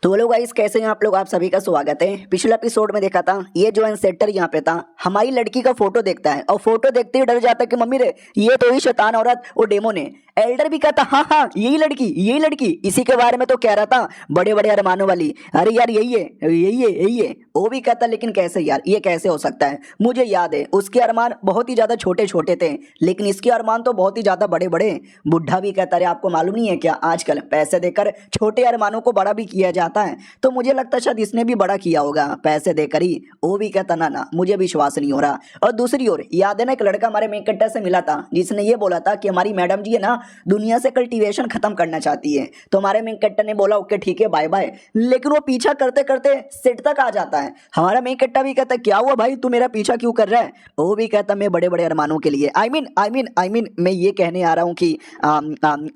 तो hello guys, कैसे हैं आप लोग। आप सभी का स्वागत है। पिछले एपिसोड में देखा था, ये जो एंसेटर यहाँ पे था, हमारी लड़की का फोटो देखता है और फोटो देखते ही डर जाता है कि मम्मी रे ये तो ही शैतान औरत वो डेमो ने। एल्डर भी कहता हाँ हाँ यही लड़की इसी के बारे में तो कह रहा था, बड़े बड़े अरमानों वाली। अरे यार यही है। वो भी कहता लेकिन कैसे यार, ये कैसे हो सकता है। मुझे याद है उसके अरमान बहुत ही ज्यादा छोटे छोटे थे, लेकिन इसके अरमान तो बहुत ही ज्यादा बड़े बड़े। बुढ़ा भी कहता, अरे आपको मालूम नहीं है क्या, आजकल पैसे देकर छोटे अरमानों को बड़ा भी किया जाता है। तो मुझे लगता है शायद इसने भी बड़ा किया होगा पैसे देकर ही। वो भी कहता ना मुझे विश्वास नहीं हो रहा। और दूसरी ओर याद है ना, एक लड़का हमारे मेन कट्टा से मिला था जिसने ये बोला था कि हमारी मैडम जी है ना, दुनिया से कल्टीवेशन खत्म करना चाहती है। तो हमारे मेन कट्टा ने बोला ओके ठीक है बाय बाय, लेकिन वो पीछा करते करते सेट तक आ जाता है। हमारा मेन कट्टा भी कहता क्या हुआ भाई, तू मेरा पीछा क्यों कर रहा है। वो भी कहता मैं बड़े बड़े अरमानों के लिए आई मीन मैं ये कहने आ रहा हूँ कि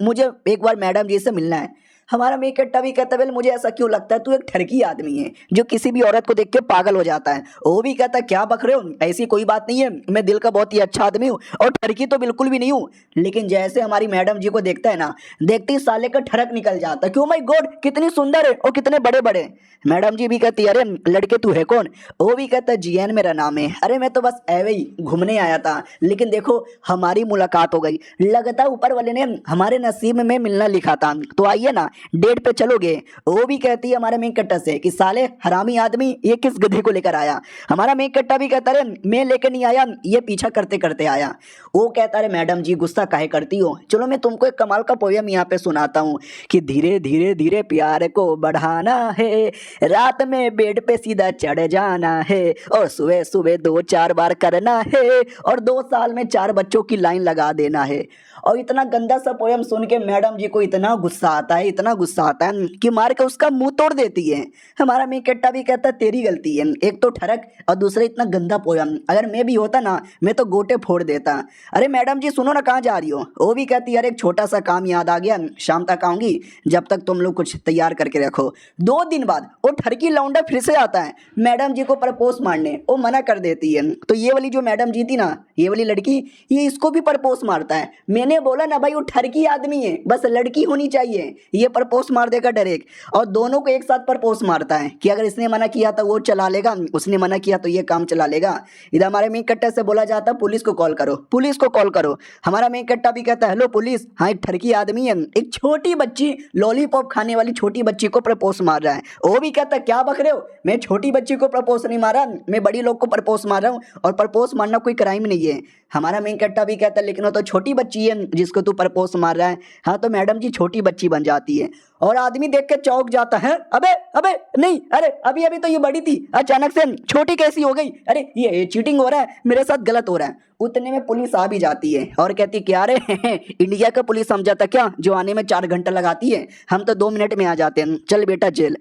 मुझे एक बार मैडम जी से मिलना है। हमारा मेन कट्टा भी कहता है मुझे ऐसा क्यों लगता है, तू एक ठरकी आदमी है जो किसी भी औरत को देख के पागल हो जाता है। वो भी कहता है क्या बक रहे हो, ऐसी कोई बात नहीं है, मैं दिल का बहुत ही अच्छा आदमी हूँ और ठरकी तो बिल्कुल भी नहीं हूँ। लेकिन जैसे हमारी मैडम जी को देखता है ना, देखते ही साले का ठरक निकल जाता है। क्यों माय गॉड, कितनी सुंदर है और कितने बड़े बड़े। मैडम जी भी कहती है अरे लड़के तू है कौन। वो भी कहता है जीएन मेरा नाम है। अरे मैं तो बस ऐवे ही घूमने आया था, लेकिन देखो हमारी मुलाकात हो गई। लगता ऊपर वाले ने हमारे नसीब में मिलना लिखा था, तो आइए ना डेट पे चलोगे। वो भी कहती है हमारे मेन कट्टा से कि साले हरामी आदमी ये किस गधे को लेकर आया। हमारा मेन कट्टा भी कहता है मैं लेकर नहीं आया, ये पीछा करते करते आया। वो कहता है मैडम जी गुस्सा काहे करती हो, चलो मैं तुमको एक कमाल का पोयम यहाँ पे सुनाता हूँ कि धीरे धीरे धीरे प्यार को बढ़ाना है, रात में बेड पे सीधा चढ़ जाना है, और सुबह सुबह 2-4 बार करना है, और 2 साल में 4 बच्चों की लाइन लगा देना है। और इतना गंदा सा पोयम सुन के मैडम जी को इतना गुस्सा आता है, इतना गुस्सा आता है कि मार के उसका मुंह तोड़ देती है। हमारा मेन कट्टा भी कहता है तेरी गलती है, एक तो ठरक और दूसरा इतना गंदा पोयम। अगर मैं भी होता ना, मैं तो गोटे फोड़ देता। अरे मैडम जी सुनो ना, कहाँ जा रही हो। वो भी कहती है अरे एक छोटा सा काम याद आ गया, शाम तक आऊंगी, जब तक तुम लोग कुछ तैयार करके रखो। 2 दिन बाद वो ठरकी लौंडा फिर से आता है मैडम जी को प्रपोज मारने। वो मना कर देती है। तो ये वाली जो मैडम जी थी ना, ये वाली लड़की, ये इसको भी प्रपोज मारता है। मैंने बोला ना भाई वो ठरकी आदमी है, बस लड़की होनी चाहिए, ये प्रपोज मार देगा डायरेक्ट। और दोनों को एक साथ प्रपोज मारता है कि अगर इसने मना किया तो वो चला लेगा, उसने मना किया तो ये काम चला लेगा। इधर हमारे मेन कट्टे से बोला जाता है पुलिस को कॉल करो, पुलिस को कॉल करो। हमारा मेन कट्टा भी कहता है हेलो पुलिस, हाँ एक ठरकी आदमी है, एक छोटी बच्ची लॉलीपॉप खाने वाली छोटी बच्ची को प्रपोज मार रहा है। वो भी कहता है क्या बक रहे हो, मैं छोटी बच्ची को प्रपोज नहीं मारा, मैं बड़ी लोग को प्रपोज मार रहा हूँ, और प्रपोज मारना कोई क्राइम नहीं है। हमारा मेन कट्टा भी कहता है लेकिन वो तो छोटी बच्ची है जिसको तू प्रपोज मार रहा है। हाँ तो मैडम जी छोटी बच्ची बन जाती है, और आदमी देख के चौंक जाता है, अबे अबे नहीं, अरे अभी अभी तो ये बड़ी थी, अचानक से छोटी कैसी हो गई, अरे ये चीटिंग हो रहा है, मेरे साथ गलत हो रहा है। उतने में पुलिस आ भी जाती है और कहती क्या रे इंडिया का पुलिस समझा था क्या, जो आने में 4 घंटा लगाती है, हम तो 2 मिनट में आ जाते हैं, चल बेटा जेल।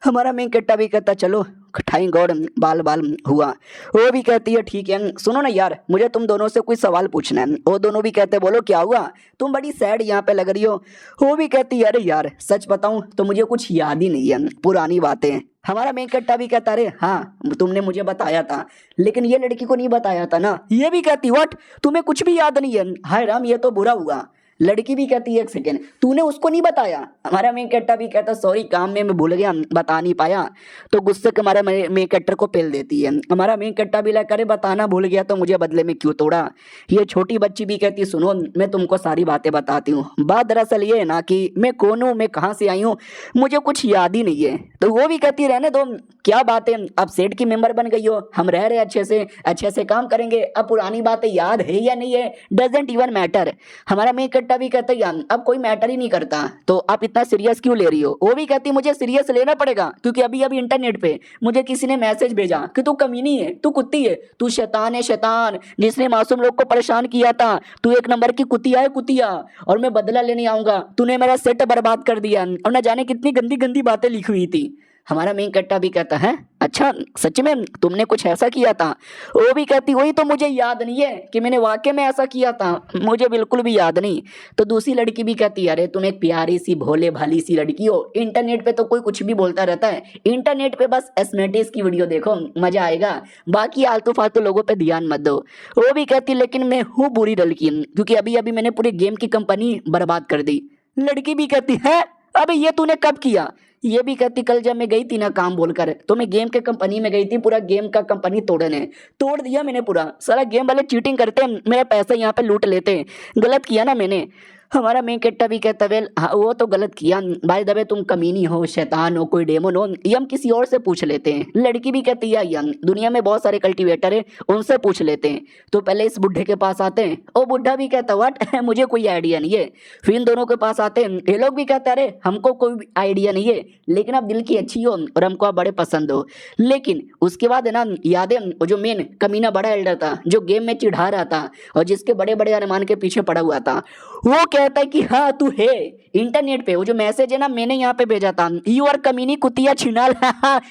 हमारा मेन कट्टा भी कहता चलो थैंक गॉड बाल बाल हुआ। वो भी कहती है ठीक है, सुनो ना यार मुझे तुम दोनों से कोई सवाल पूछना है। वो दोनों भी कहते बोलो क्या हुआ, तुम बड़ी सैड यहाँ पे लग रही हो। वो भी कहती है अरे यार सच बताऊं तो मुझे कुछ याद ही नहीं है, पुरानी बातें। हमारा मेन कट्टा भी कहता अरे हाँ तुमने मुझे बताया था, लेकिन ये लड़की को नहीं बताया था ना। ये भी कहती व्हाट, तुम्हें कुछ भी याद नहीं है, हाय राम ये तो बुरा हुआ। लड़की भी कहती है एक सेकेंड, तूने उसको नहीं बताया। हमारा मेन कट्टा भी कहता सॉरी काम में मैं भूल गया, बता नहीं पाया। तो गुस्से के हमारे मेन कट्टर को पेल देती है। हमारा मेन कट्टा भी लगा अरे बताना भूल गया तो मुझे बदले में क्यों तोड़ा। ये छोटी बच्ची भी कहती सुनो मैं तुमको सारी बातें बताती हूँ। बात दरअसल ये है ना कि मैं कौन हूँ, मैं कहाँ से आई हूँ, मुझे कुछ याद ही नहीं है। तो वो भी कहती रहने दो, क्या बात है अब सेट की मेंबर बन गई हो, हम रह रहे अच्छे से काम करेंगे, अब पुरानी बातें याद है या नहीं है डजेंट इवन मैटर। हमारा मेन कट्टा भी कहता है अब कोई मैटर ही नहीं करता, तो आप इतना सीरियस क्यों ले रही हो। वो भी कहती मुझे सीरियस लेना पड़ेगा क्योंकि अभी अभी इंटरनेट पे मुझे किसी ने मैसेज भेजा कि तू कमीनी है, तू कुत्ती है, तू शैतान है शैतान, जिसने मासूम लोग को परेशान किया था, तू एक नंबर की कुतिया है कुतिया, और मैं बदला लेने आऊंगा, तूने मेरा सेट बर्बाद कर दिया, और न जाने कितनी गंदी गंदी बातें लिखी हुई थी। हमारा मेन कट्टा भी कहता है अच्छा सच में तुमने कुछ ऐसा किया था। वो भी कहती वही तो मुझे याद नहीं है कि मैंने वाकई में ऐसा किया था, मुझे बिल्कुल भी याद नहीं। तो दूसरी लड़की भी कहती अरे तुम एक प्यारी सी भोले भाली सी लड़की हो, इंटरनेट पे तो कोई कुछ भी बोलता रहता है, इंटरनेट पे बस एस्मेटिस की वीडियो देखो मजा आएगा, बाकी आलतू फालतू लोगों पे ध्यान मत दो। वो भी कहती लेकिन मैं हूँ बुरी लड़की क्योंकि अभी अभी मैंने पूरी गेम की कंपनी बर्बाद कर दी। लड़की भी कहती है अबे ये तूने कब किया, ये भी कहती कल जब मैं गई थी ना काम बोलकर, तो मैं गेम के कंपनी में गई थी, पूरा गेम का कंपनी तोड़ने, तोड़ दिया मैंने पूरा। सारा गेम वाले चीटिंग करते हैं, मेरा पैसा यहाँ पे लूट लेते हैं, गलत किया ना मैंने। हमारा मेन कैरेक्टर भी कहता वेल हाँ वो तो गलत किया, भाई दबे तुम कमीनी हो, शैतान हो, कोई डेमन हो, ये हम किसी और से पूछ लेते हैं। लड़की भी कहती है यंग दुनिया में बहुत सारे कल्टीवेटर है, उनसे पूछ लेते हैं। तो पहले इस बुढ़े के पास आते हैं, ओ बुढ़ा भी कहता व्हाट मुझे कोई आइडिया नहीं है। फिर इन दोनों के पास आते हैं, ये लोग भी कहते अरे हमको कोई आइडिया नहीं है, लेकिन आप दिल की अच्छी हो और हमको आप बड़े पसंद हो। लेकिन उसके बाद है ना यादें, वो जो मेन कमीना बड़ा एल्डर था जो गेम में चिढ़ा रहा था और जिसके बड़े बड़े अरमान के पीछे पड़ा हुआ था, वो कहता है कि हाँ तू है इंटरनेट पे, वो जो मैसेज है ना मैंने यहाँ पे भेजा था, यू आर कमीनी कुतिया छिनाल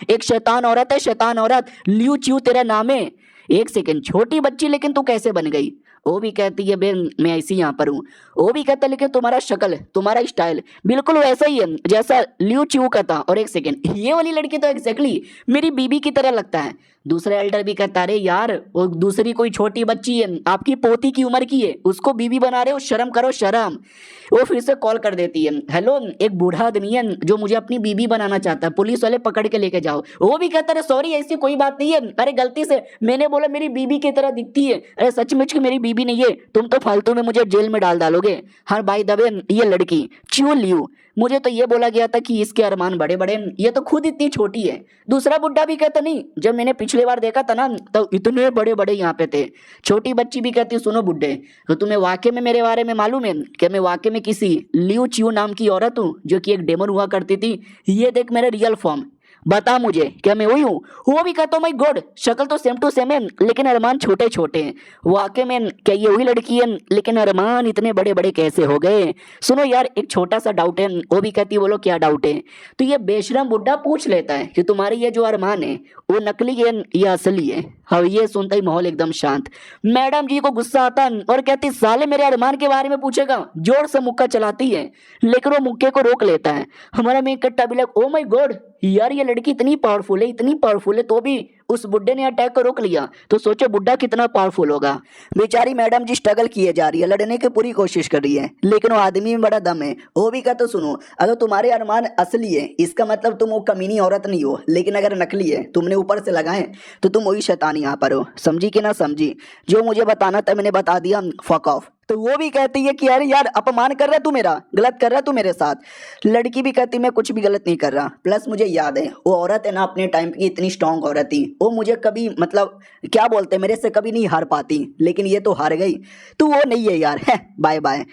एक शैतान औरत है, शैतान औरत, ल्यू च्यू तेरा नाम है। एक सेकंड, छोटी बच्ची लेकिन तू कैसे बन गई? वो भी कहती है बे मैं ऐसी यहाँ पर हूँ। वो भी कहता है लेकिन तुम्हारा शक्ल, तुम्हारा स्टाइल बिल्कुल वैसा ही है जैसा ल्यू च्यू का था। और एक सेकंड, ये वाली लड़की तो एग्जैक्टली मेरी बीबी की तरह लगता है। दूसरा एल्डर भी कहता अरे यार वो दूसरी कोई छोटी बच्ची है, आपकी पोती की उम्र की है, उसको बीबी बना रहे हो, शर्म करो शर्म। वो फिर से कॉल कर देती है, हेलो एक बूढ़ा आदमी है जो मुझे अपनी बीबी बनाना चाहता है, पुलिस वाले पकड़ के लेके जाओ। वो भी कहता है सॉरी ऐसी कोई बात नहीं है, अरे गलती से मैंने बोला मेरी बीबी की तरह दिखती है, अरे सचमुच की मेरी बीबी नहीं है, तुम तो फालतू में मुझे जेल में डाल डालोगे। हाँ भाई दबे ये लड़की च्यू लियू, मुझे तो ये बोला गया था कि इसके अरमान बड़े बड़े, ये तो खुद इतनी छोटी है। दूसरा बुड्ढा भी कहता नहीं, जब मैंने पिछले बार देखा था ना तो इतने बड़े बड़े यहाँ पे थे। छोटी बच्ची भी कहती सुनो बुड्ढे, तो तुम्हें वाकई में मेरे बारे में मालूम है कि मैं वाकई में किसी लियू च्यू नाम की औरत हूँ जो कि एक डेमन हुआ करती थी, ये देख मेरा रियल फॉर्म, बता मुझे क्या मैं वही हूँ? वो भी कहता माय गॉड शक्ल तो सेम टू सेम है लेकिन अरमान छोटे छोटे हैं। वाकई में क्या ये वही लड़की है, लेकिन अरमान इतने बड़े बड़े कैसे हो गए? सुनो यार एक छोटा सा डाउट है। वो भी कहती है बोलो क्या डाउट है? तो ये बेशरम बुड्ढा पूछ लेता है कि तुम्हारी ये जो अरमान है वो नकली है या असली है? हाँ ये सुनता ही माहौल एकदम शांत। मैडम जी को गुस्सा आता है और कहती साले मेरे अरमान के बारे में पूछेगा, जोर से मुक्का चलाती है लेकिन वो मुक्के को रोक लेता है। हमारा मेन कट्टा भी लग ओ माय गॉड यार ये लड़की इतनी पावरफुल है, इतनी पावरफुल है, तो भी उस बुड्ढे ने अटैक को रोक लिया, तो सोचो बुड्ढा कितना पावरफुल होगा। बेचारी मैडम जी स्ट्रगल किए जा रही है, लड़ने की पूरी कोशिश कर रही है, लेकिन वो आदमी में बड़ा दम है। वो भी कहता सुनो अगर तुम्हारे अरमान असली है इसका मतलब तुम वो कमीनी औरत नहीं हो, लेकिन अगर नकली है तुमने ऊपर से लगाए तो तुम वही शैतान यहाँ पर हो। समझी कि ना समझी? जो मुझे बताना था मैंने बता दिया, फक ऑफ। तो वो भी कहती है कि अरे यार अपमान कर रहा है तू मेरा, गलत कर रहा है तू मेरे साथ। लड़की भी कहती मैं कुछ भी गलत नहीं कर रहा, प्लस मुझे याद है वो औरत है ना अपने टाइम की इतनी स्ट्रांग औरत थी, वो मुझे कभी मतलब क्या बोलते मेरे से कभी नहीं हार पाती, लेकिन ये तो हार गई, तू वो नहीं है यार, है बाय बाय।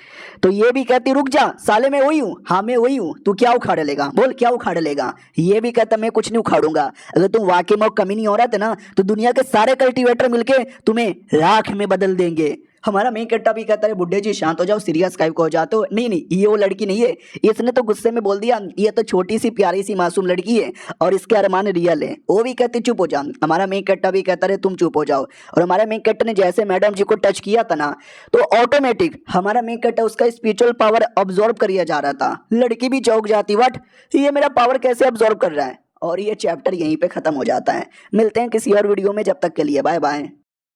तो ये भी कहती रुक जा साले मैं वही हूँ, हाँ मैं वही हूँ, तू क्या उखाड़ लेगा, बोल क्या उखाड़ लेगा? ये भी कहता मैं कुछ नहीं उखाड़ूंगा, अगर तुम वाकई में कमीनी औरत है ना तो दुनिया के सारे कल्टीवेटर मिलके तुम्हें राख में बदल देंगे। हमारा मेन कट्टा भी कहता है बुड्ढे जी शांत हो जाओ, सीरियस काइप को हो जाओ। तो नहीं नहीं ये वो लड़की नहीं है, इसने तो गुस्से में बोल दिया ये तो छोटी सी प्यारी सी मासूम लड़की है और इसके अरमान रियल है। वो भी कहते चुप हो जा। हमारा मेन कट्टा भी कहता है तुम चुप हो जाओ। और हमारा मेन कट्टा ने जैसे मैडम जी को टच किया था ना तो ऑटोमेटिक हमारा मेन कट्टा उसका स्पिरिचुअल पावर ऑब्जॉर्व किया जा रहा था। लड़की भी चौंक जाती, व्हाट ये मेरा पावर कैसे ऑब्जॉर्व कर रहा है? और ये चैप्टर यहीं पे खत्म हो जाता है। मिलते हैं किसी और वीडियो में, जब तक के लिए बाय बाय।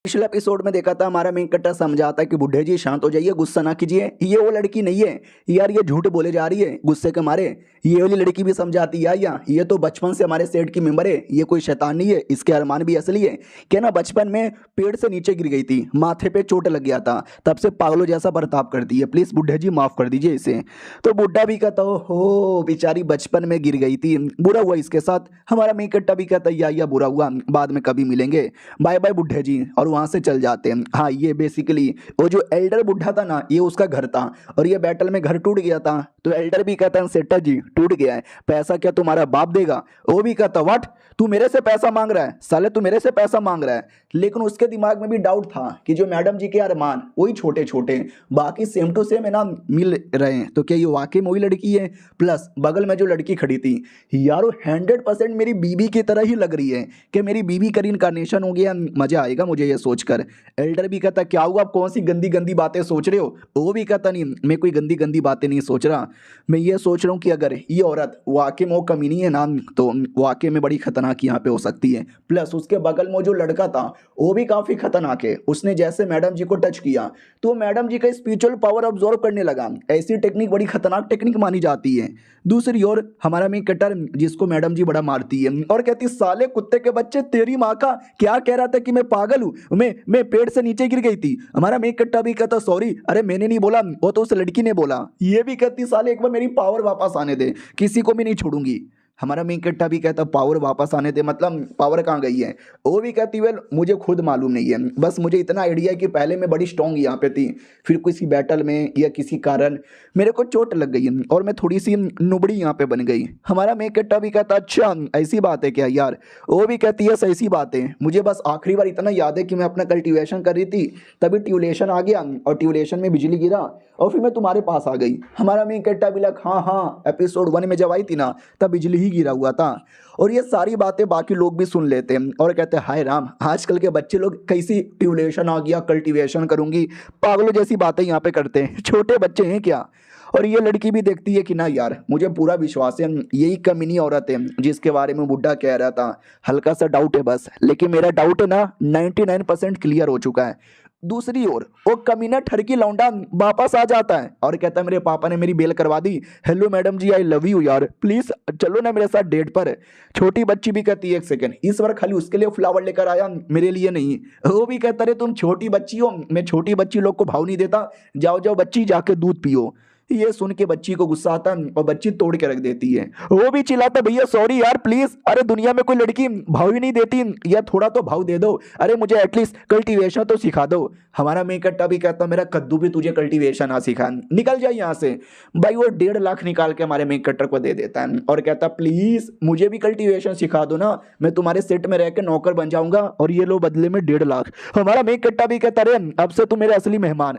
पिछले एपिसोड में देखा था हमारा मेन कट्टा समझाता है कि बुढ़े जी शांत हो जाइए, गुस्सा ना कीजिए, ये वो लड़की नहीं है यार, ये झूठ बोले जा रही है गुस्से के मारे। ये वाली लड़की भी समझाती है या ये तो बचपन से हमारे सेट की मेंबर है, ये कोई शैतान नहीं है, इसके अरमान भी असली है। क्या ना बचपन में पेड़ से नीचे गिर गई थी, माथे पे चोट लग गया था, तब से पागलों जैसा बर्ताव करती है, प्लीज बुढ़े जी माफ कर दीजिए इसे। तो बुढ़ा भी कहता हो बेचारी बचपन में गिर गई थी, बुरा हुआ इसके साथ। हमारा मेन कट्टा भी कहता या बुरा हुआ, बाद में कभी मिलेंगे, बाय बाय बुढ़े जी, और वहां से चल जाते हैं। हाँ ये बेसिकली वो जो एल्डर बुढ़ा था ना ये उसका घर था और ये बैटल में घर टूट गया था। तो एल्डर भी कहता है सेठा जी टूट गया है, पैसा क्या तुम्हारा बाप देगा? वो भी कहता व्हाट तू मेरे से पैसा मांग रहा है, साले तू मेरे से पैसा मांग रहा है। लेकिन उसके दिमाग में भी डाउट था कि जो मैडम जी के अरमान वही छोटे छोटे, बाकी सेम टू सेम है ना मिल रहे हैं, तो क्या ये वाकई में वही लड़की है? प्लस बगल में जो लड़की खड़ी थी यार वो 100% मेरी बीबी की तरह ही लग रही है कि मेरी बीबी का इनकारनेशन हो गया। मजा आएगा मुझे ये सोचकर। एल्डर भी कहता क्या हुआ, आप कौन सी गंदी गंदी बातें सोच रहे हो? वो भी कहता नहीं, मैं कोई गंदी गंदी बातें नहीं सोच रहा, मैं ये सोच रहा हूँ कि अगर ये औरत वाकई में वो कमीनी है ना, तो वाकई में बड़ी खतरनाक यहाँ पे हो सकती है। प्लस उसके बगल में जो लड़का था वो भी काफ़ी खतरनाक है। उसने जैसे मैडम जी को टच किया तो मैडम जी का स्पिरिचुअल पावर ऑब्जॉर्व करने लगा। ऐसी टेक्निक बड़ी खतरनाक टेक्निक मानी जाती है। दूसरी ओर हमारा मेन कटर जिसको मैडम जी बड़ा मारती है और कहती साले कुत्ते के बच्चे, तेरी माँ का क्या कह रहा था कि मैं पागल हूँ, मैं पेड़ से नीचे गिर गई थी। हमारा मेन कट्टा भी कहता सॉरी, अरे मैंने नहीं बोला, वो तो उस लड़की ने बोला। ये भी कहती साले एक बार मेरी पावर वापस आने दे, किसी को भी नहीं छोड़ूंगी। हमारा मेन कट्टा भी कहता पावर वापस आने दे, मतलब पावर कहाँ गई है? वो भी कहती वेल मुझे खुद मालूम नहीं है, बस मुझे इतना आइडिया है कि पहले मैं बड़ी स्ट्रॉन्ग यहाँ पे थी, फिर किसी बैटल में या किसी कारण मेरे को चोट लग गई और मैं थोड़ी सी नुबड़ी यहाँ पे बन गई। हमारा मेन कट्टा भी कहता अच्छा ऐसी बात है क्या यार? वो भी कहती है ऐसी बात है, मुझे बस आखिरी बार इतना याद है कि मैं अपना कल्टीवेशन कर रही थी, तभी ट्यूलेशन आ गया और ट्यूलेशन में बिजली गिरा और फिर मैं तुम्हारे पास आ गई। हमारा मेन कट्टा भी लग हाँ एपिसोड 1 में जब आई थी ना तब बिजली ही गिरा हुआ था। और ये सारी बातें बाकी लोग भी सुन लेते हैं और कहते हैं हाय राम, आजकल के बच्चे लोग कैसी ट्यूलेशन आ गया, कल्टीवेशन करूंगी, पागलों जैसी बातें यहाँ पे करते हैं, छोटे बच्चे हैं क्या? और ये लड़की भी देखती है कि ना यार मुझे पूरा विश्वास है यही कमीनी औरत है जिसके बारे में बुड्ढा कह रहा था, हल्का सा डाउट है बस, लेकिन मेरा डाउट है ना 99% क्लियर हो चुका है। दूसरी ओर वो कमीना ठरकी लौंडा वापस आ जाता है और कहता है मेरे पापा ने मेरी बेल करवा दी, hello madam ji I love you यार, प्लीज चलो ना मेरे साथ डेट पर। छोटी बच्ची भी कहती है एक सेकंड, इस बार खाली उसके लिए फ्लावर लेकर आया, मेरे लिए नहीं। वो भी कहता है तुम छोटी बच्ची हो, मैं छोटी बच्ची लोग को भाव नहीं देता, जाओ जाओ बच्ची जाके दूध पियो। ये सुन के बच्ची को गुस्सा आता और बच्ची तोड़ के रख देती है। वो भी चिल्लाता भैया सॉरी यार प्लीज, अरे दुनिया में कोई लड़की भाव ही नहीं देती, या थोड़ा तो भाव दे दो, अरे मुझे एटलीस्ट कल्टीवेशन तो सिखा दो। हमारा मेन कट्टा भी कहता मेरा कद्दू भी तुझे कल्टीवेशन ना सिखा, निकल जाए यहाँ से। भाई वो 1.5 लाख निकाल के हमारे मेन कट्टर को दे देता है और कहता प्लीज मुझे भी कल्टीवेशन सिखा दो ना, मैं तुम्हारे सेट में रह के नौकर बन जाऊंगा और ये लो बदले में 1.5 लाख। हमारा मेन कट्टा भी कहता अरे अब से तुम मेरे असली मेहमान।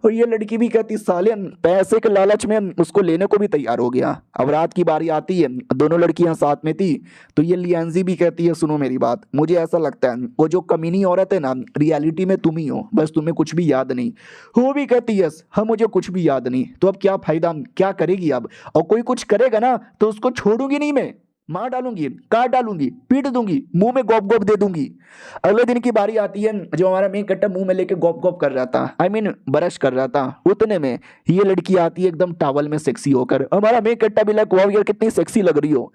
और ये लड़की भी कहती साले पैसे के लालच में उसको लेने को भी तैयार हो गया। अब रात की बारी आती है, दोनों लड़कियां साथ में थी, तो ये लियांजी भी कहती है सुनो मेरी बात, मुझे ऐसा लगता है वो जो कमीनी औरत है ना रियलिटी में तुम ही हो, बस तुम्हें कुछ भी याद नहीं। वो भी कहती है हाँ मुझे कुछ भी याद नहीं, तो अब क्या फायदा, क्या करेगी अब? और कोई कुछ करेगा ना तो उसको छोड़ूंगी नहीं, मैं मार डालूंगी, काट डालूंगी, पीट दूंगी, मुंह में गोप गोप दे दूंगी। अगले दिन की बारी आती है, जो हमारा मेन कट्टा मुंह में लेके गोप गोप कर रहा था, आई मीन ब्रश कर रहा था, उतने में ये लड़की आती है एकदम टॉवल में सेक्सी होकर। हमारा मेन कट्टा भी लाइक वाओ यार कितनी सेक्सी लग रही हो।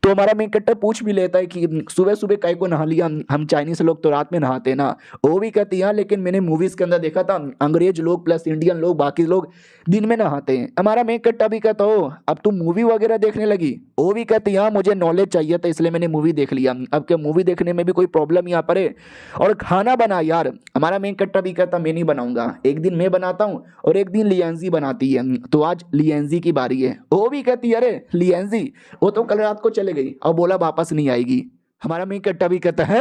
तो हमारा मेन कट्टा पूछ भी लेता है कि सुबह सुबह काय को नहा लिया, हम चाइनीज लोग तो रात में नहाते ना। वो भी कहती है लेकिन मैंने मूवीज के अंदर देखा था अंग्रेज लोग प्लस इंडियन लोग बाकी लोग दिन में नहाते हैं। हमारा मेन कट्टा भी कहता हो अब तुम मूवी वगैरह देखने लगी? वो भी कहती है मुझे नॉलेज चाहिए था इसलिए मैंने मूवी देख लिया, अब क्या मूवी देखने में भी कोई प्रॉब्लम यहाँ पर है? और खाना बना यार। हमारा मेन कट्टा भी कहता मैं नहीं बनाऊंगा, एक दिन मैं बनाता हूँ और एक दिन लियांजी बनाती है, तो आज लियांजी की बारी है। वो भी कहती है अरे लियांजी वो तो कल रात को चले गई और बोला वापस नहीं आएगी। हमारा मेन कट्टा भी कहता है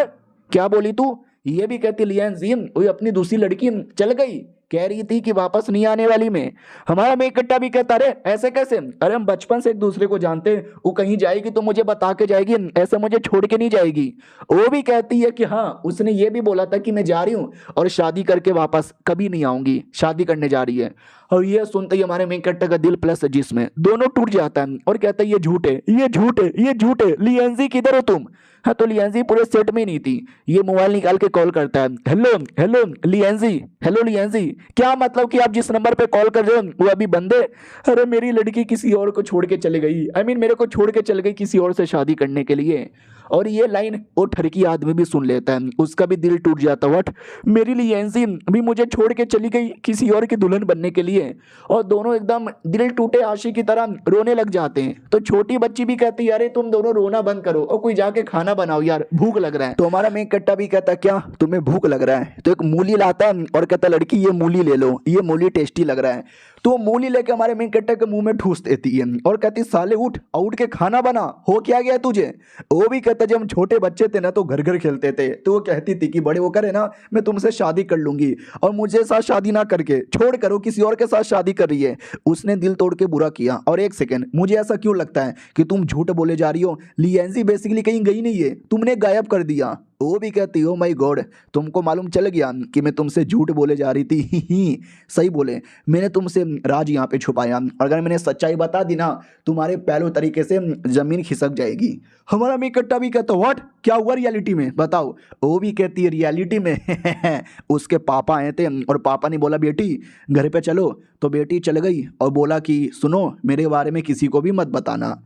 क्या बोली तू? ये भी कहती लियांजी वो अपनी दूसरी लड़की चल गई, कह रही थी कि वापस नहीं आने वाली में। हमारा मेन कट्टा भी कहता अरे ऐसे कैसे, अरे हम बचपन से एक दूसरे को जानते, वो कहीं जाएगी तो मुझे बता के जाएगी, ऐसे मुझे छोड़ के नहीं जाएगी। वो भी कहती है कि हाँ उसने ये भी बोला था कि मैं जा रही हूँ और शादी करके वापस कभी नहीं आऊंगी, शादी करने जा रही है। और ये सुनते ही हमारे मेन कट्टा का दिल प्लस जिसमें दोनों टूट जाता है और कहता है ये झूठ है, ये झूठ है, ये झूठ है, लियांजी किधर हो तुम? हाँ तो लियांजी पूरे सेट में नहीं थी। ये मोबाइल निकाल के कॉल करता है, हेलो हेलो लियांजी, हेलो लियांजी, क्या मतलब कि आप जिस नंबर पे कॉल कर रहे हो वो अभी बंद है? अरे मेरी लड़की किसी और को छोड़ के चले गई, आई मीन मेरे को छोड़ के चल गई किसी और से शादी करने के लिए। और ये लाइन वो ठरकी आदमी भी सुन लेता है, उसका भी दिल टूट जाता है, व्हाट, मेरी लियांजी भी मुझे छोड़ के चली गई किसी और की दुल्हन बनने के लिए। और दोनों एकदम दिल टूटे आशिक की तरह रोने लग जाते हैं। तो छोटी बच्ची भी कहती है अरे तुम दोनों रोना बंद करो और कोई जाके खाना बनाओ यार, भूख लग रहा है। तो हमारा मेन कट्टा भी कहता क्या तुम्हें भूख लग रहा है? तो एक मूली लाता है और कहता लड़की ये मूली ले लो, ये मूली टेस्टी लग रहा है। तो मूली लेके हमारे मेन कट्टा के मुंह में ठूस देती है और कहती साले उठ उठ के खाना बना, हो क्या गया तुझे? वो भी कहता जब हम छोटे बच्चे थे ना तो घर घर खेलते थे, तो वो कहती थी कि बड़े होकर है ना मैं तुमसे शादी कर लूंगी, और मुझे साथ शादी ना करके छोड़ करो किसी और के साथ शादी कर रही है। उसने दिल तोड़ के बुरा किया। और एक सेकंड, मुझे ऐसा क्यों लगता है कि तुम झूठ बोले जा रही हो? लियांजी बेसिकली कहीं गई नहीं है, तुमने गायब कर दिया। वो भी कहती ओ माय गॉड, तुमको मालूम चल गया कि मैं तुमसे झूठ बोले जा रही थी। ही सही बोले, मैंने तुमसे राज यहाँ पे छुपाया, अगर मैंने सच्चाई बता दी ना तुम्हारे पहलू तरीके से जमीन खिसक जाएगी। हमारा मैं कट्टा भी कहता व्हाट, क्या हुआ रियलिटी में बताओ। वो भी कहती है रियलिटी में उसके पापा आए थे और पापा ने बोला बेटी घर पे चलो, तो बेटी चल गई और बोला कि सुनो मेरे बारे में किसी को भी मत बताना।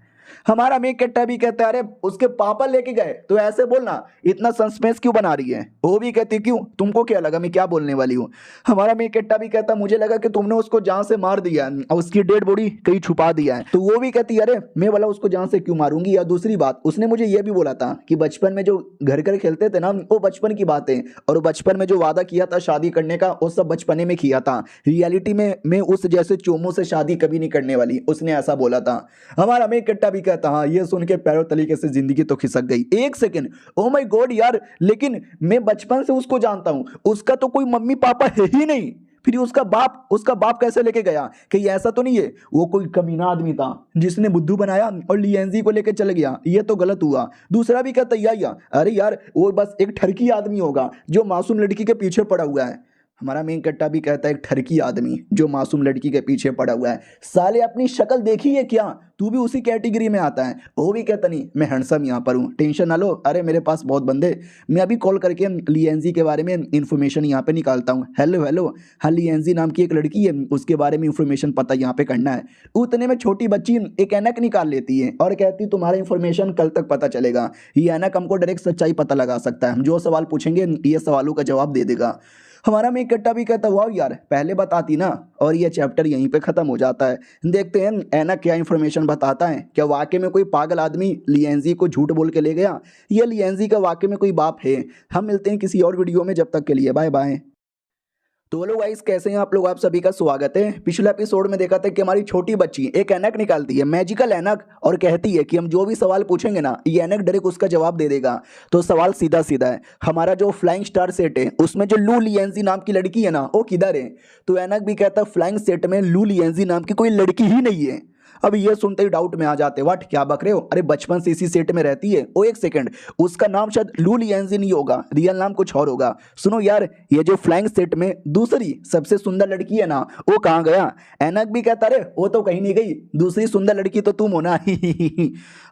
हमारा मेक कट्टा भी कहता है अरे उसके पापा लेके गए तो ऐसे बोलना, इतना सस्पेंस क्यों बना रही है। वो भी कहती क्यों, तुमको क्या लगा मैं क्या बोलने वाली हूँ। हमारा मेक कट्टा भी कहता मुझे लगा कि तुमने उसको जान से मार दिया है और उसकी डेड बॉडी कहीं छुपा दिया है। तो वो भी कहती अरे मैं बोला उसको जान से क्यों मारूंगी। या दूसरी बात उसने मुझे ये भी बोला था कि बचपन में जो घर घर खेलते थे ना वो बचपन की बातें, और बचपन में जो वादा किया था शादी करने का वो सब बचपने में किया था, रियलिटी में मैं उस जैसे चोमों से शादी कभी नहीं करने वाली, उसने ऐसा बोला था। हमारा मेक कट्टा भी कहता हाँ, ये सुन के पैरों तरीके से जिंदगी तो खिसक गई। एक सेकंड, ओ माय गॉड यार, लेकिन मैं बचपन से उसको जानता हूं, उसका तो कोई मम्मी पापा है ही नहीं, फिर उसका बाप कैसे लेके गया। कहीं ऐसा तो नहीं है वो कोई कमीना आदमी था जिसने बुद्धू बनाया और लिएंजी को लेके चल गया, ये तो गलत हुआ। दूसरा भी कहता या अरे यार वो बस एक ठरकी आदमी होगा जो मासूम लड़की के पीछे पड़ा हुआ है। हमारा मेन कट्टा भी कहता है एक ठरकी आदमी जो मासूम लड़की के पीछे पड़ा हुआ है। साले अपनी शक्ल देखी है क्या, तू भी उसी कैटेगरी में आता है। वो भी कहता नहीं मैं हैंडसम यहाँ पर हूँ, टेंशन ना लो, अरे मेरे पास बहुत बंदे, मैं अभी कॉल करके लिएंजी के बारे में इंफॉर्मेशन यहाँ पे निकालता हूँ। हेलो हाँ, लिएंजी नाम की एक लड़की है, उसके बारे में इंफॉर्मेशन पता यहाँ पे करना है। उतने में छोटी बच्ची एक ऐनक निकाल लेती है और कहती तुम्हारा इंफॉर्मेशन कल तक पता चलेगा। ये ऐनक हमको डायरेक्ट सच्चाई पता लगा सकता है, हम जो सवाल पूछेंगे ये सवालों का जवाब दे देगा। हमारा में कट्टा भी कहता वाह यार पहले बताती ना, और ये चैप्टर यहीं पे खत्म हो जाता है। देखते हैं ऐनक क्या इन्फॉर्मेशन बताता है, क्या वाकई में कोई पागल आदमी लिएंजी को झूठ बोल के ले गया, ये लिएंजी का वाकई में कोई बाप है। हम मिलते हैं किसी और वीडियो में, जब तक के लिए बाय बाय। तो हेलो गाइस, कैसे हैं आप लोग, आप सभी का स्वागत है। पिछले एपिसोड में देखा था कि हमारी छोटी बच्ची एक ऐनक निकालती है, मैजिकल ऐनक, और कहती है कि हम जो भी सवाल पूछेंगे ना ये ऐनक डायरेक्ट उसका जवाब दे देगा। तो सवाल सीधा सीधा है, हमारा जो फ्लाइंग स्टार सेट है उसमें जो लू लिएंजी नाम की लड़की है ना वो किधर है। तो ऐनक भी कहता है फ्लाइंग सेट में लू लिएंजी नाम की कोई लड़की ही नहीं है। अब ये सुनते ही डाउट में आ जाते, व्हाट क्या बक रहे हो, अरे बचपन से इसी सेट में रहती है। ओ एक सेकंड, उसका नाम शायद लू लिएंजी नहीं होगा, रियल नाम कुछ और होगा। सुनो यार, ये जो फ्लाइंग सेट में दूसरी सबसे सुंदर लड़की है ना वो कहाँ गया। ऐनक भी कहता अरे वो तो कहीं नहीं गई, दूसरी सुंदर लड़की तो तुम हो ना।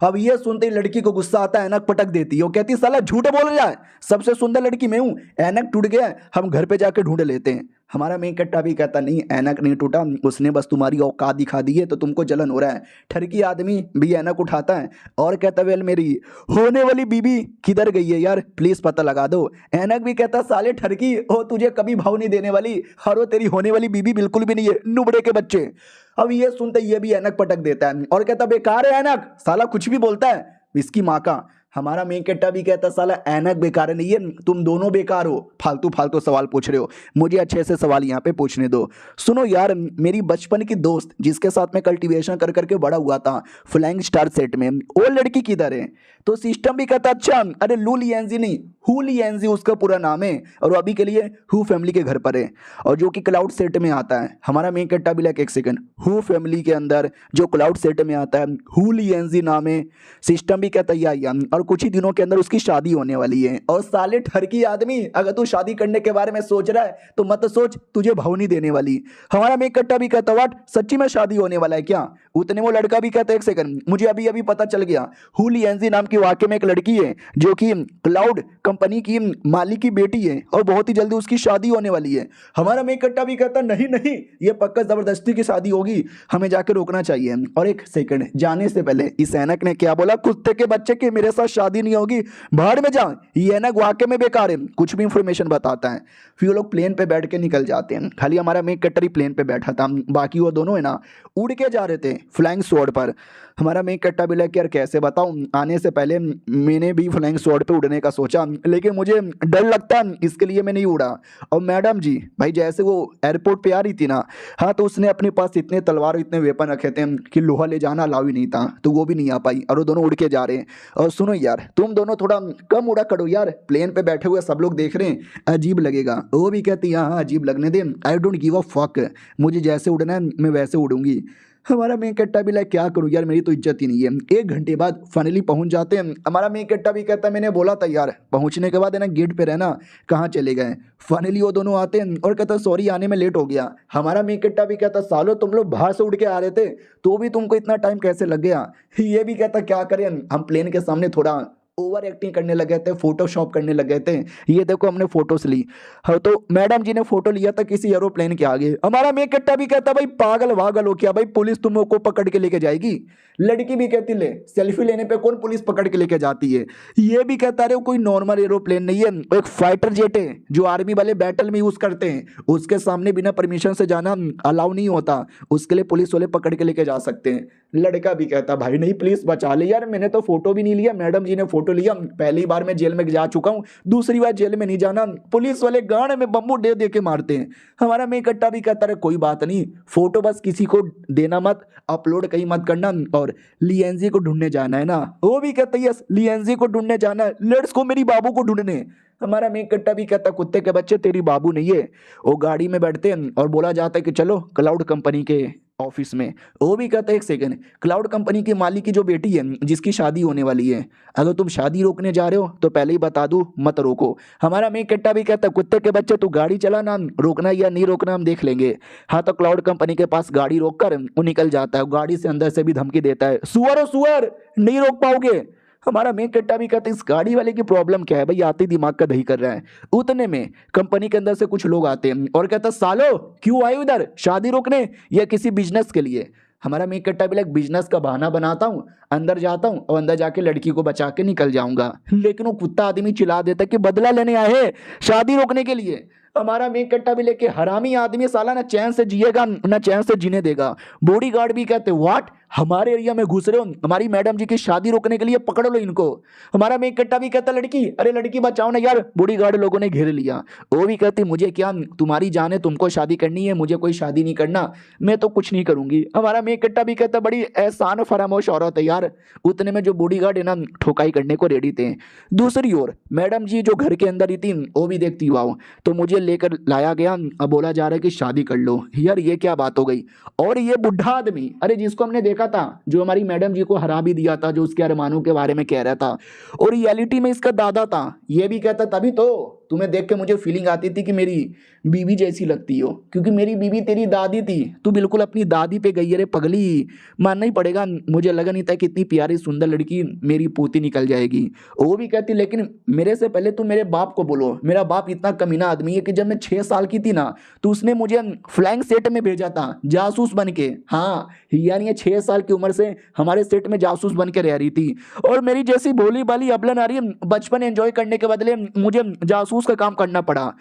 अब ये सुनते ही लड़की को गुस्सा आता है, ऐनक पटक देती है, वो कहती साला झूठ बोल रहा है, सबसे सुंदर लड़की मैं हूँ। ऐनक टूट गया, हम घर पे जाके ढूंढ लेते हैं। हमारा मेन कट्टा भी कहता नहीं ऐनक नहीं टूटा, उसने बस तुम्हारी औकात दिखा दी है तो तुमको जलन हो रहा है। ठरकी आदमी भी ऐनक उठाता है और कहता वेल मेरी होने वाली बीबी किधर गई है यार, प्लीज पता लगा दो। ऐनक भी कहता साले ठरकी हो, तुझे कभी भाव नहीं देने वाली, और वो तेरी होने वाली बीबी बिल्कुल भी नहीं है, नुबड़े के बच्चे। अब ये सुनते ये भी ऐनक पटक देता है और कहता बेकार है ऐनक, साला कुछ भी बोलता है इसकी माँ का। हमारा मेन कट्टा भी कहता साला ऐनक बेकार नहीं है, तुम दोनों बेकार हो, फालतू फालतू सवाल पूछ रहे हो, मुझे अच्छे से सवाल यहाँ पे पूछने दो। सुनो यार, मेरी बचपन की दोस्त जिसके साथ मैं कल्टीवेशन कर करके बड़ा हुआ था फ्लाइंग स्टार सेट में, वो लड़की किधर है। तो सिस्टम भी कहता अच्छा अरे लू लिएंजी नहीं, हु लिएंजी उसका पूरा नाम है, और वो अभी के लिए हु फैमिली के घर पर है, और जो कि क्लाउड सेट में आता है। हमारा मेन कट्टा भी लाइक एक सेकंड, हु फैमिली के अंदर जो क्लाउड सेट में आता है हु लिएंजी नाम है। सिस्टम भी कहता या और कुछ ही दिनों के अंदर उसकी शादी होने वाली है। और साले ठरकी आदमी, अगर तू शादी करने के बारे में सोच रहा है तो मत सोच, तुझे भाव नहीं देने वाली। हमारा मेन कट्टा भी कहता वाट सच्ची में शादी होने वाला है क्या। उतने वो लड़का भी कहता एक सेकंड, मुझे अभी अभी पता चल गया, हु लिएंजी नाम की वाकई में एक लड़की है जो कि क्लाउड कंपनी की मालिक की बेटी है और बहुत ही जल्दी उसकी शादी होने वाली है। हमारा मेन कट्टा भी कहता नहीं ये पक्का जबरदस्ती की शादी होगी, हमें जाकर रोकना चाहिए। और एक सेकंड, जाने से पहले इस ऐनक ने क्या बोला, कुत्ते के बच्चे की मेरे साथ शादी नहीं होगी, बाहर में जा, ये ऐनक वाकई में बेकार है, कुछ भी इंफॉर्मेशन बताता है। फिर वो लोग प्लेन पे बैठ के निकल जाते हैं, खाली हमारा मेन कट्टा ही प्लेन पे बैठा था, बाकी वो दोनों है ना उड़ के जा रहे थे फ्लाइंग स्वॉर्ड पर। हमारा मेन कट्टा भी लग यार कैसे बताऊं, आने से पहले मैंने भी फ्लाइंग स्वॉर्ड पे उड़ने का सोचा, लेकिन मुझे डर लगता इसके लिए मैं नहीं उड़ा। और मैडम जी भाई जैसे वो एयरपोर्ट पे आ रही थी ना, हाँ तो उसने अपने पास इतने तलवार इतने वेपन रखे थे कि लोहा ले जाना अलाउ ही नहीं था, तो वो भी नहीं आ पाई और वो दोनों उड़ के जा रहे हैं। और सुनो यार, तुम दोनों थोड़ा कम उड़ा करो यार, प्लेन पे बैठे हुए सब लोग देख रहे हैं, अजीब लगेगा। वो भी कहती हाँ अजीब लगने दे, I don't give a fuck, मुझे जैसे उड़ना है मैं वैसे उड़ूंगी। हमारा मेन कट्टा भी लाइक क्या करूँ यार, मेरी तो इज्जत ही नहीं है। 1 घंटे बाद फाइनली पहुंच जाते हैं। हमारा मेन कट्टा भी कहता है मैंने बोला था यार, पहुंचने के बाद है ना गेट पे रहना, कहाँ चले गए। फाइनली वो दोनों आते हैं और कहता सॉरी आने में लेट हो गया। हमारा मेन कट्टा भी कहता सालो तुम लोग बाहर से उड़ के आ रहे थे तो भी तुमको इतना टाइम कैसे लग गया। ये भी कहता क्या करें, हम प्लेन के सामने थोड़ा ओवर एक्टिंग करने लगे थे, फोटोशॉप करने लगे थे। ये देखो हमने फोटोस ली। हाँ तो मैडम जी ने फोटो लिया था किसी एरोप्लेन के आगे। हमारा मेक कट्टा भी कहता भाई पागल वागल हो क्या भाई, पुलिस तुम को पकड़ के लेके जाएगी। लड़की भी कहती ले सेल्फी लेने पे कौन पुलिस पकड़ के लेके जाती है। ये भी कहता रहे कोई नॉर्मल एरोप्लेन नहीं है, एक फाइटर जेट है जो आर्मी वाले बैटल में यूज करते हैं, उसके सामने बिना परमिशन से जाना अलाउ नहीं होता, उसके लिए पुलिस वाले पकड़ के लेके जा सकते हैं। लड़का भी कहता भाई नहीं प्लीज बचा ले यार, मैंने तो फोटो भी नहीं लिया, मैडम जी ने फोटो लिया, पहली बार मैं जेल में जा चुका हूँ, दूसरी बार जेल में नहीं जाना, पुलिस वाले गाने में बम्बू दे दे के मारते हैं। हमारा मेक कट्टा भी कहता है कोई बात नहीं, फोटो बस किसी को देना मत, अपलोड कहीं मत करना, और लिएंजी को ढूंढने जाना है ना। वो भी कहता है यस लिएंजी को ढूंढने जाना है, लेट्स गो मेरी बाबू को ढूंढने। हमारा मेक कट्टा भी कहता कुत्ते के बच्चे तेरी बाबू नहीं है। वो गाड़ी में बैठते हैं और बोला जाता है कि चलो क्लाउड कंपनी के ऑफिस में। वो भी कहता है एक सेकंड, क्लाउड कंपनी के मालिक की जो बेटी है जिसकी शादी होने वाली है, अगर तुम शादी रोकने जा रहे हो तो पहले ही बता दूं मत रोको। हमारा मेक कट्टा भी कहता कुत्ते के बच्चे तू गाड़ी चलाना, रोकना या नहीं रोकना हम देख लेंगे। हाँ तो क्लाउड कंपनी के पास गाड़ी रोक कर वो निकल जाता है, गाड़ी से अंदर से भी धमकी देता है सुअर हो सुअर नहीं रोक पाओगे। हमारा मेक कट्टा भी कहते हैं इस गाड़ी वाले की प्रॉब्लम क्या है भाई, आते ही दिमाग का दही कर रहा है। उतने में कंपनी के अंदर से कुछ लोग आते हैं और कहता सालो क्यों आए उधर, शादी रोकने या किसी बिजनेस के लिए। हमारा मेक कट्टा भी लाइक बिजनेस का बहाना बनाता हूँ, अंदर जाता हूँ और अंदर जाके लड़की को बचा के निकल जाऊंगा। लेकिन वो कुत्ता आदमी चिल्ला देता है कि बदला लेने आए हैं शादी रोकने के लिए। हमारा मेक कट्टा भी लेके हरामी आदमी साला ना चैन से जिएगा ना चैन से जीने देगा। बॉडीगार्ड भी कहते व्हाट, हमारे एरिया में घुस रहे हो, हमारी मैडम जी की शादी रोकने के लिए, पकड़ लो इनको। हमारा मेक कट्टा भी कहता लड़की अरे लड़की बचाओ ना यार, बॉडीगार्ड लोगों ने घेर लिया। वो भी कहती मुझे क्या, तुम्हारी जान है, तुमको शादी करनी है, मुझे कोई शादी नहीं करना, मैं तो कुछ नहीं करूंगी। हमारा मेक कट्टा भी कहता बड़ी एहसान फरामोश औरत है यार। उतने में जो बॉडीगार्ड है ना ठोकाई करने को रेडी थे। दूसरी ओर मैडम जी जो घर के अंदर ही थी वो भी देखती वाओ, तो मुझे लेकर लाया गया, अब बोला जा रहा है कि शादी कर लो। यार ये क्या बात हो गई। और ये बुढ़ा आदमी, अरे जिसको हमने देखा था जो हमारी मैडम जी को हरा भी दिया था, जो उसके अरमानों के बारे में कह रहा था, और रियलिटी में इसका दादा था। ये भी कहता तभी तो तुम्हें देख के मुझे फीलिंग आती थी कि मेरी बीवी जैसी लगती हो, क्योंकि मेरी बीवी तेरी दादी थी, तू बिल्कुल अपनी दादी पे गई। अरे पगली मानना ही पड़ेगा, मुझे लगा नहीं था कि इतनी प्यारी सुंदर लड़की मेरी पोती निकल जाएगी। वो भी कहती लेकिन मेरे से पहले तुम मेरे बाप को बोलो, मेरा बाप इतना कमीना आदमी है कि जब मैं 6 साल की थी ना तो उसने मुझे फ्लाइंग सेट में भेजा था जासूस बन के। हाँ यानी ये 6 साल की उम्र से हमारे सेट में जासूस बन के रह रही थी, और मेरी जैसी भोली भाली अबला नारी बचपन एंजॉय करने के बदले मुझे जासूस का काम करना पड़ा।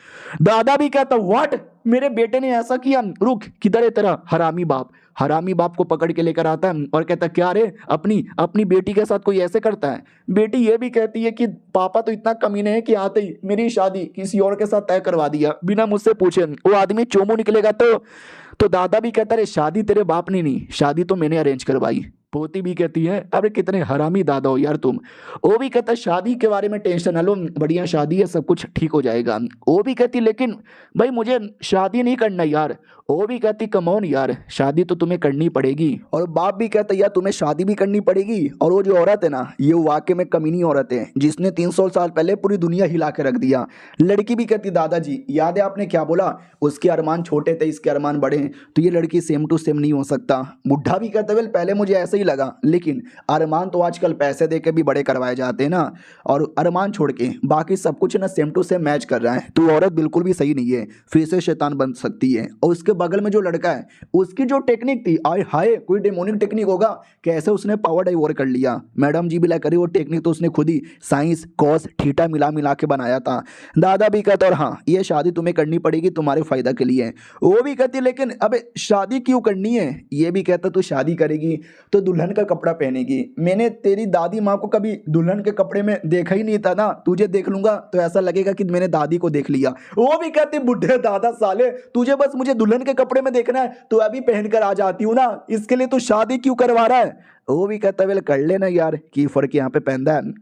दादा भी कहता व्हाट, मेरे बेटे ने ऐसा किया, रुक किधर है तेरा हरामी बाप। हरामी बाप को पकड़ के लेकर आता है और कहता क्या रे अपनी बेटी के साथ कोई ऐसे करता है। बेटी ये भी कहती है कि पापा तो इतना कमीने हैं कि आते ही मेरी शादी किसी और के साथ तय करवा दिया बिना मुझसे पूछे। वो आदमी चोमू निकलेगा तो दादा भी कहता है शादी तेरे बाप ने नहीं, शादी तो मैंने अरेंज करवाई। पोती भी कहती है अरे कितने हरामी दादा हो यार तुम। वो भी कहता शादी के बारे में टेंशन ना लो, बढ़िया शादी है, सब कुछ ठीक हो जाएगा। वो भी कहती लेकिन भाई मुझे शादी नहीं करना यार। वो भी कहती कम ऑन यार, शादी तो तुम्हें करनी पड़ेगी। और बाप भी कहता यार तुम्हें शादी भी करनी पड़ेगी। और वो जो औरत है ना ये वाकई में कमीनी औरत है जिसने 300 साल पहले पूरी दुनिया हिला के रख दिया। लड़की भी कहती दादाजी याद है आपने क्या बोला, उसके अरमान छोटे थे इसके अरमान बड़े हैं, तो ये लड़की सेम टू सेम नहीं हो सकता। बुढ़ा भी कहता वेल पहले मुझे ऐसे ही लगा, लेकिन अरमान तो आजकल पैसे दे के भी बड़े करवाए जाते हैं ना, और अरमान छोड़ के बाकी सब कुछ ना सेम टू सेम मैच कर रहा है। तो औरत बिल्कुल भी सही नहीं है, फिर से शैतान बन सकती है। और उसके बगल में जो लड़का है उसकी जो टेक्निक थी आय हाय कोई डेमोनिक टेक्निक होगा, कैसे उसने पावर डाइवर्ट कर लिया। मैडम जी भी ला करी वो टेक्निक तो उसने खुद ही साइंस कॉस थीटा मिला मिला के बनाया था। दादा भी कहता और हाँ ये शादी तुम्हें करनी पड़ेगी तुम्हारे फायदा के लिए। वो भी कहती लेकिन अबे शादी क्यों करनी है। ये भी कहता तू शादी करेगी तो दुल्हन का कपड़ा पहनेगी, मैंने तेरी दादी माँ को कभी दुल्हन के कपड़े में देखा ही नहीं था ना, तुझे देख लूंगा तो ऐसा लगेगा कि मैंने दादी को देख लिया। वो भी कहती बुढ़े दादा साले तुझे बस मुझे दुल्हन के कपड़े में देखना है तो अभी पहनकर आ जाती हूँ ना, इसके लिए तू शादी क्यों करवा रहा है। वो भी कहता वेल कर लेना यार की फर्क यहाँ पे पहनता है।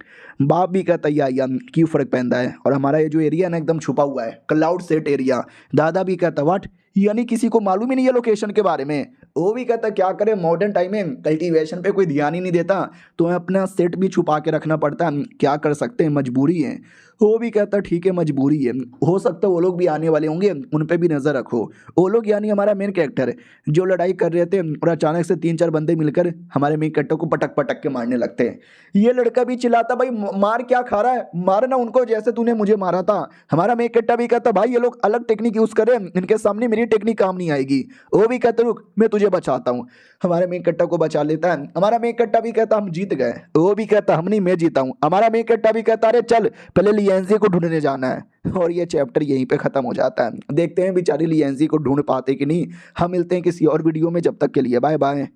बाप भी कहता यार की फर्क पहनता है। और हमारा ये जो एरिया है ना एकदम छुपा हुआ है, क्लाउड सेट एरिया। दादा भी कहता व्हाट, यानी किसी को मालूम ही नहीं है लोकेशन के बारे में। वो भी कहता क्या करे, मॉडर्न टाइम में कल्टीवेशन पे कोई ध्यान ही नहीं देता, तो अपना सेट भी छुपा के रखना पड़ता है, क्या कर सकते हैं, मजबूरी है। वो भी कहता ठीक है मजबूरी है, हो सकता है वो लोग भी आने वाले होंगे, उन पे भी नज़र रखो। वो लोग यानी हमारा मेन कैरेक्टर जो लड़ाई कर रहे थे और अचानक से 3-4 बंदे मिलकर हमारे मेन कैरेक्टर को पटक पटक के मारने लगते हैं। ये लड़का भी चिल्लाता भाई मार क्या खा रहा है, मारना उनको जैसे तूने मुझे मारा था। हमारा मेन कैरेक्टर भी कहता भाई ये लोग अलग टेक्निक यूज़ करें, इनके सामने मेरी टेक्निक काम नहीं आएगी। वो भी कहता रुक मैं तुझे बचाता हूँ, हमारे मेन कट्टा को बचा लेता है। हमारा मेन कट्टा भी कहता हम जीत गए, वो भी कहता हम नहीं मैं जीता हूँ। हमारा मेन कट्टा भी कहता अरे चल पहले लियंजी को ढूंढने जाना है। और ये चैप्टर यहीं पे खत्म हो जाता है। देखते हैं बेचारी लियंजी को ढूंढ पाते कि नहीं। हम मिलते हैं किसी और वीडियो में, जब तक के लिए बाय बाय।